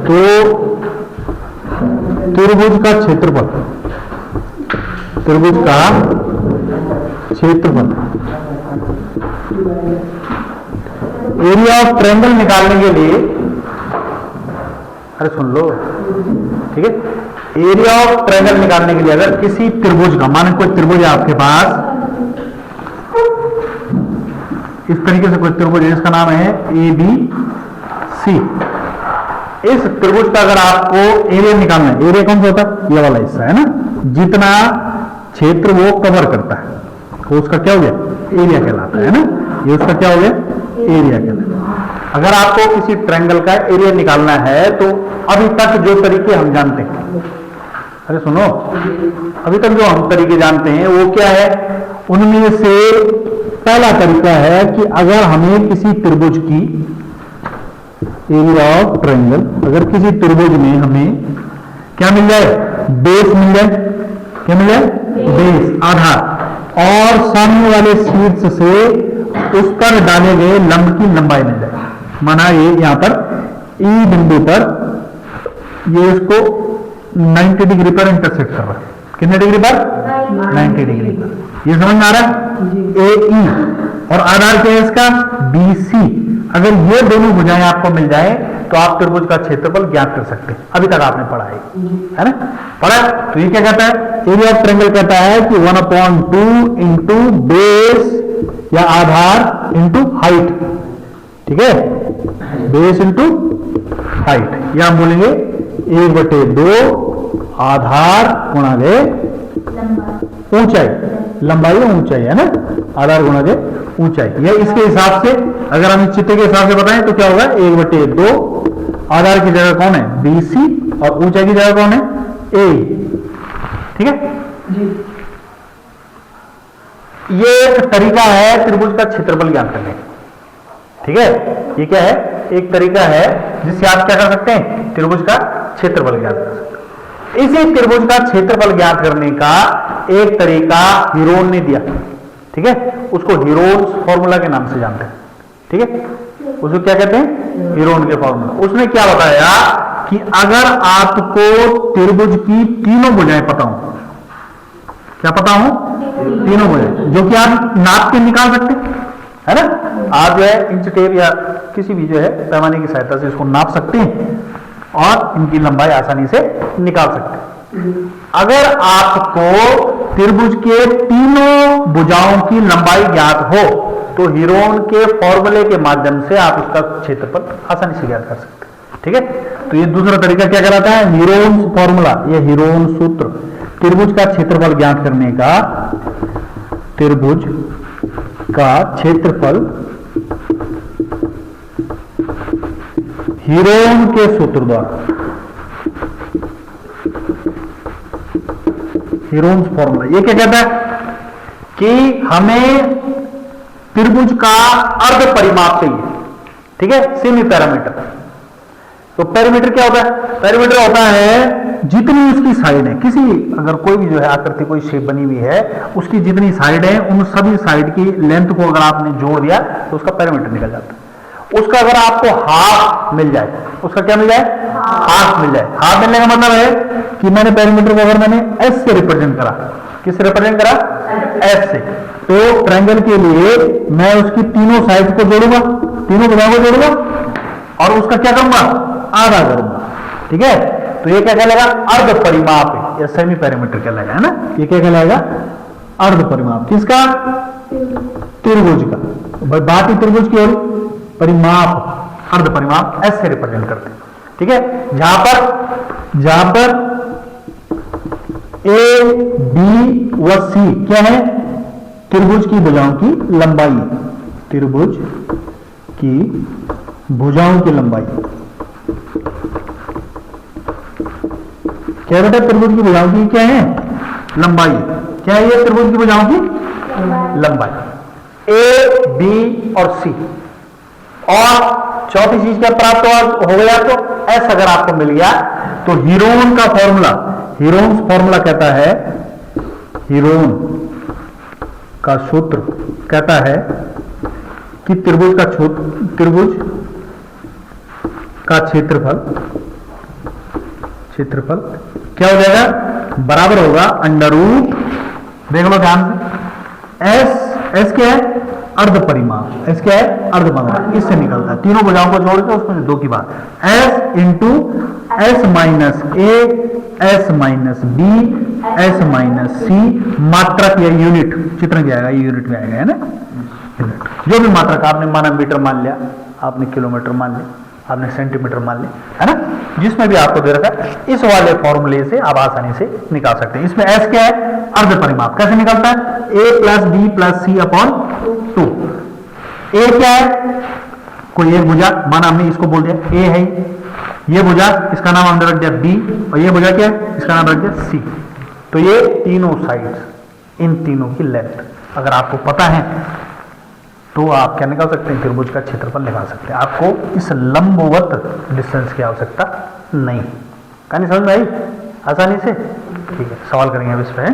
तो त्रिभुज का क्षेत्रफल, त्रिभुज का क्षेत्रफल, एरिया ऑफ ट्रायंगल निकालने के लिए, अरे सुन लो, ठीक है, एरिया ऑफ ट्रायंगल निकालने के लिए अगर किसी त्रिभुज का, माने कोई त्रिभुज है आपके पास, इस तरीके से कोई त्रिभुज है जिसका नाम है ए बी सी, इस त्रिभुज का अगर आपको एरिया निकालना है, एरिया कौन सा होता है, ये वाला हिस्सा है ना, जितना क्षेत्र वो कवर करता है तो उसका क्या हो गया, एरिया कहलाता है ना, ये उसका क्या हो गया, एरिया कहलाता है। अगर आपको किसी ट्रायंगल का एरिया निकालना है तो अभी तक जो तरीके हम जानते हैं, अरे सुनो, अभी तक जो हम तरीके जानते हैं वो क्या है, उनमें से पहला तरीका है कि अगर हमें किसी त्रिभुज की एरिया ऑफ ट्रायंगल, अगर किसी त्रिभुज में हमें क्या मिल जाए, बेस मिल जाए, क्या मिल जाए, बेस, आधार, और सामने वाले शीर्ष से उस पर डाले गए लंब की लंबाई मिल जाए। माना ये यहां पर ई बिंदु पर ये इसको 90 डिग्री पर इंटरसेक्ट कर रहा है, कितने डिग्री पर, 90 डिग्री पर, ये समझ में आ रहा है, ए ई, और आधार क्या है इसका, बी सी। अगर ये दोनों भुजाएं आपको मिल जाए तो आप त्रिभुज का क्षेत्रफल ज्ञात कर सकते हैं। अभी तक आपने पढ़ा है ना, पढ़ा, तो ये क्या कहता है, एरिया ऑफ ट्रायंगल कहता है कि 1/2 इंटू बेस या आधार इंटू हाइट, ठीक है, बेस इंटू हाइट, या हम बोलेंगे 1/2 आधार गुणा गए ऊंचाई, लंबाई और ऊंचाई है ना, आधार गुणा गए ऊंचाई। यह इसके हिसाब से अगर हम इस चित्र के हिसाब से बताएं तो क्या होगा, 1/2 आधार की जगह कौन है, बी सी, और ऊंचाई की जगह कौन है, ए, ठीक है जी। ये एक तरीका है त्रिभुज का क्षेत्रफल ज्ञात करने का, ठीक है, ये क्या है, एक तरीका है जिससे आप क्या कर सकते हैं, त्रिभुज का क्षेत्रफल ज्ञात कर सकते हैं। इसी त्रिभुज का क्षेत्रफल ज्ञात करने का एक तरीका हीरोन ने दिया, ठीक है, उसको हीरोन्स फॉर्मूला के नाम से जानते हैं, ठीक है, उसको क्या कहते हैं, हीरोन के फॉर्मूला। उसने क्या बताया कि अगर आपको त्रिभुज की तीनों भुजाएं पता हो, क्या पता हो, तीनों भुजाएं, जो कि आप नाप के निकाल सकते है ना, आप जो है इंच टेप या किसी भी जो है पैमाने की सहायता से इसको नाप सकते हैं और इनकी लंबाई आसानी से निकाल सकते हैं। अगर आपको त्रिभुज के तीनों भुजाओं की लंबाई ज्ञात हो तो हीरोन के फॉर्मूले के माध्यम से आप इसका क्षेत्रफल आसानी से ज्ञात कर सकते हैं, ठीक है। तो ये दूसरा तरीका क्या कहलाता है, हीरोन फॉर्मूला, ये हीरोन सूत्र, त्रिभुज का क्षेत्रफल ज्ञात करने का, त्रिभुज का क्षेत्रफल हीरोन के सूत्र द्वारा, हीरोन फॉर्मूला। ये क्या कहता है कि हमें त्रिभुज का अर्ध परिमाप चाहिए, ठीक है, सेमी पैरामीटर। तो पैरामीटर क्या होता है, पैरामीटर होता है जितनी उसकी साइड है, किसी अगर कोई भी जो है आकृति कोई शेप बनी हुई है, उसकी जितनी साइड है उन सभी साइड की लेंथ को अगर आपने जोड़ दिया तो उसका पैरामीटर निकल जाता है। उसका अगर आपको हाफ मिल जाए, उसका क्या मिल जाए, हाफ मिल जाए। हाफ मिलने का मतलब है कि मैंने पैरामीटर को अगर मैंने एस से रिप्रेजेंट करा, किससे रिप्रेजेंट करा, एस से, तो ट्रायंगल के लिए मैं उसकी तीनों साइड को जोड़ूंगा, तीनों भुजाओं को जोड़ूंगा और उसका क्या करूंगा, आधा करूंगा, ठीक है। तो ये क्या कहलाएगा, अर्ध परिमाप, या सेमी पैरामीटर कहलाएगा, है ना, ये क्या कहलाएगा, अर्ध परिमाप, किसका, त्रिभुज का। बाकी त्रिभुज की ओर परिमाप, अर्ध परिमाप एस से रिप्रेजेंट करते हैं, ठीक है। जहां पर ए बी व सी क्या है, त्रिभुज की भुजाओं की लंबाई, त्रिभुज की भुजाओं की लंबाई, क्या बेटा, त्रिभुज की भुजाओं की क्या है, लंबाई, क्या है ये त्रिभुज की भुजाओं की लंबाई, ए बी और सी। और चौथी चीज क्या प्राप्त हो गया, तो एस अगर आपको मिल गया तो हीरोन का फॉर्मूला, हीरोन फॉर्मूला कहता है, हीरोन का सूत्र कहता है कि त्रिभुज का क्षेत्रफल क्षेत्रफल क्या हो जाएगा, बराबर होगा अंडर रूट, देख लो ध्यान से, एस क्या है, अर्ध परिमाप, एस क्या है, अर्ध परिमाप, इससे निकलता है, तीनों भुजाओं को जोड़ के उसमें दो की बात, S into S minus A, S minus B, S minus C, मात्रक या यूनिट, चित्र क्या आएगा, यूनिट में आएगा, है ना, यूनिट, जो भी मात्रक आपने माना, मीटर मान लिया, आपने किलोमीटर मान लिया, आपने सेंटीमीटर मान लिया, है ना, जिसमें भी आपको दे रखा है, इस वाले फॉर्मूले से आप आसानी से निकाल सकते हैं। इसमें एस क्या है, अर्ध परिमाप, कैसे निकलता है, ए प्लस बी प्लस सी अपॉन 2, ए क्या है, कोई एक भुजा, माना हमने इसको बोल दिया ए है, ये भुजा, इसका नाम हमने रख दिया बी, और ये भुजा क्या है, इसका नाम रख दिया सी, तो ये तीनों साइड्स, इन तीनों की लेंथ अगर आपको पता है तो आप क्या निकाल सकते हैं, त्रिभुज का क्षेत्रफल निकाल सकते हैं। आपको इस लंबवत डिस्टेंस की आवश्यकता नहीं। कहानी समझ में आई आसानी से? ठीक है, सवाल करेंगे अब इस पर।